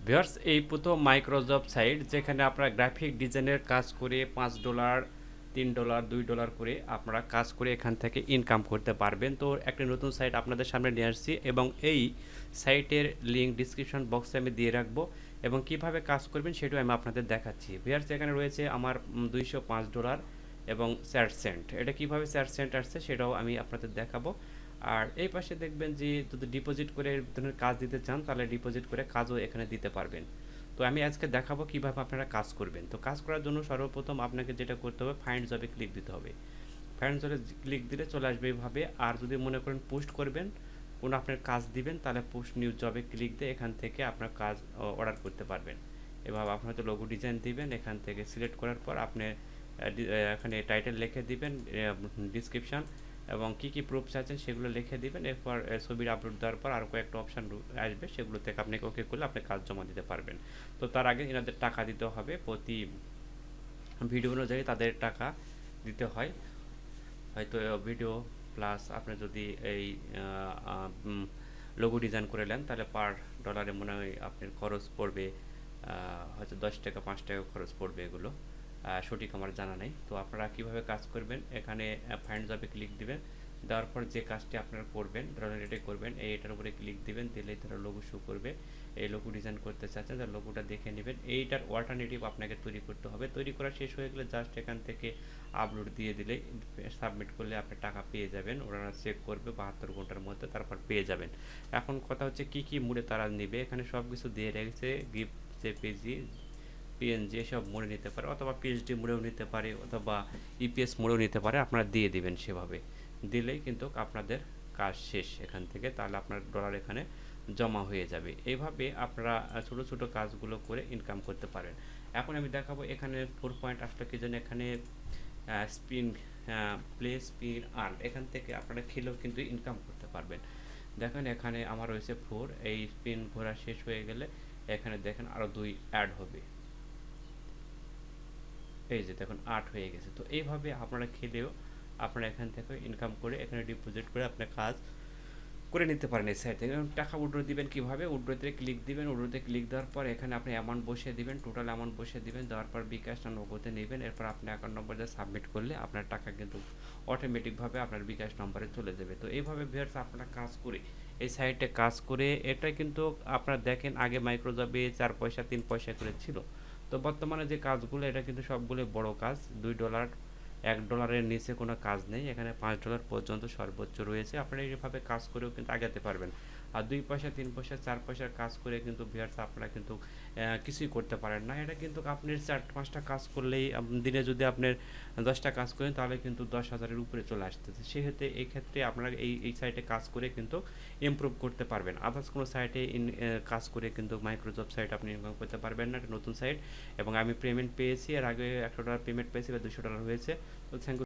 Viewers, এই প্রথম microjob site যেখানে আপনারা গ্রাফিক ডিজাইনের কাজ করে $5, $3, $2 করে আপনারা কাজ করে এখান থেকে ইনকাম করতে পারবেন। তো একটা নতুন সাইট আপনাদের সামনে নিয়ে আসছি এবং এই সাইটের লিঙ্ক ডিসক্রিপশন বক্সে আমি দিয়ে রাখবো এবং কিভাবে কাজ করবেন সেটাও আমি আপনাদের দেখাচ্ছি। ভিউয়ার্স, এখানে রয়েছে আমার $205 এবং 4 সেন্ট। এটা কিভাবে 4 সেন্ট আসছে সেটাও আমি আপনাদের দেখাবো। আর এই পাশে দেখবেন যে যদি ডিপোজিট করে এই ধরনের কাজ দিতে চান তাহলে ডিপোজিট করে কাজও এখানে দিতে পারবেন। তো আমি আজকে দেখাবো কিভাবে আপনারা কাজ করবেন। তো কাজ করার জন্য সর্বপ্রথম আপনাকে যেটা করতে হবে, ফাইন্ড জবে ক্লিক দিতে হবে। ফাইন্ড জবে ক্লিক দিলে চলে আসবে এইভাবে। আর যদি মনে করেন পোস্ট করবেন, কোনো আপনার কাজ দিবেন, তাহলে পোস্ট নিউ জবে ক্লিক দিয়ে এখান থেকে আপনার কাজ অর্ডার করতে পারবেন। এভাবে আপনার হয়তো লোগো ডিজাইন দিবেন, এখান থেকে সিলেক্ট করার পর আপনি এখানে টাইটেল লিখে দিবেন, ডিসক্রিপশান এবং কী কী প্রুফ চাচ্ছেন সেগুলো লিখে দিবেন। এরপর ছবির আপলোড দেওয়ার পর আরও কয়েকটা অপশান আসবে, সেগুলো থেকে আপনাকে ওকে করলে আপনি কাজ জমা দিতে পারবেন। তো তার আগে এনাদের টাকা দিতে হবে, প্রতি ভিডিও অনুযায়ী তাদের টাকা দিতে হয়। হয়তো ভিডিও প্লাস আপনি যদি এই লোগো ডিজাইন করে নেন তাহলে পার ডলারে মনে হয় আপনার খরচ পড়বে হয়তো $10, $5 খরচ পড়বে। এগুলো সঠিক আমার জানা নেই। তো আপনারা কিভাবে কাজ করবেন, এখানে ফাইন্ড জবে ক্লিক দিবেন, দেওয়ার পর যে কাজটি আপনারা করবেন, ধরেন এটাই করবেন, এটার উপরে ক্লিক দিবেন, দিলে তারা লোগো শো করবে। এই লোগো ডিজাইন করতে চাচ্ছেন তার লোগোটা দেখে নেবেন। এইটার অল্টারনেটিভ আপনাকে তৈরি করতে হবে। তৈরি করা শেষ হয়ে গেলে জাস্ট এখান থেকে আপলোড দিয়ে দিলে, সাবমিট করলে আপনি টাকা পেয়ে যাবেন। ওরা চেক করবে 72 ঘন্টার মধ্যে, তারপর পেয়ে যাবেন। এখন কথা হচ্ছে কি কি মোডে তারা নেবে, এখানে সব কিছু দিয়ে রেখেছে। গিফট জেপিজি, পিএনজি এসব মোডে নিতে পারে, অথবা পিএইচডি মোডেও নিতে পারে, অথবা ইপিএস মোডেও নিতে পারে। আপনারা দিয়ে দিবেন, সেভাবে দিলেই কিন্তু আপনাদের কাজ শেষ এখান থেকে, তাহলে আপনার ডলার এখানে জমা হয়ে যাবে। এইভাবে আপনারা ছোটো ছোটো কাজগুলো করে ইনকাম করতে পারেন। এখন আমি দেখাবো এখানে 4 পয়েন্ট আসলে কি জন্য, এখানে স্পিন প্লে স্পিন আর্ন, এখান থেকে আপনারা খেলেও কিন্তু ইনকাম করতে পারবেন। দেখেন এখানে আমার রয়েছে 4, এই স্পিন ঘোরা শেষ হয়ে গেলে এখানে দেখেন আরও 2 অ্যাড হবে। এই যে দেখুন 8 হয়ে গেছে। তো এইভাবে আপনারা খেলেও আপনারা এখান থেকে ইনকাম করে এখানে ডিপোজিট করে আপনার কাজ করে নিতে পারেন। এই সাইট থেকে টাকা উইথড্র দিবেন কীভাবে, উইথড্রতে ক্লিক দিবেন। উইথড্রতে ক্লিক দেওয়ার পর এখানে আপনি অ্যামাউন্ট বসিয়ে দিবেন, টোটাল অ্যামাউন্ট বসিয়ে দিবেন। দেওয়ার পর বিকাশ না নগদে নেবেন। এরপর আপনি অ্যাকাউন্ট নম্বর দিয়ে সাবমিট করলে আপনার টাকা কিন্তু অটোমেটিকভাবে আপনার বিকাশ নম্বরে চলে যাবে। তো এইভাবে ভিউয়ার্স আপনারা কাজ করে এই সাইটে কাজ করে, এটা কিন্তু আপনারা দেখেন আগে মাইক্রোজবে 4 পয়সা 3 পয়সা করে ছিল। তো বর্তমানে যে কাজগুলো, এটা কিন্তু সবগুলো বড় কাজ। $2, $1 নিচে কোনো কাজ নেই। এখানে $5 পর্যন্ত সর্বোচ্চ রয়েছে। আপনারা এইভাবে কাজ করেও কিন্তু আগাতে পারবেন। আর 2 পয়সা 3 পয়সা 4 পয়সার কাজ করে কিন্তু ভিউয়ার্স আপনারা কিন্তু কিছুই করতে পারেন না। এটা কিন্তু আপনি 4-5টা কাজ করলেই, দিনে যদি আপনার 10টা কাজ করেন তাহলে কিন্তু 10,000-এর উপরে চলে আসতেছে। সেক্ষেত্রে এই ক্ষেত্রে আপনারা এই সাইটে কাজ করে কিন্তু ইমপ্রুভ করতে পারবেন। আদার্স কোনো সাইটে কাজ করে কিন্তু মাইক্রোজব সাইট আপনি ইনকাম করতে পারবেন না। এটা নতুন সাইট এবং আমি পেমেন্ট পেয়েছি, এর আগে $100 পেমেন্ট পেয়েছি, বা $200 হয়েছে। তো থ্যাংক ইউ।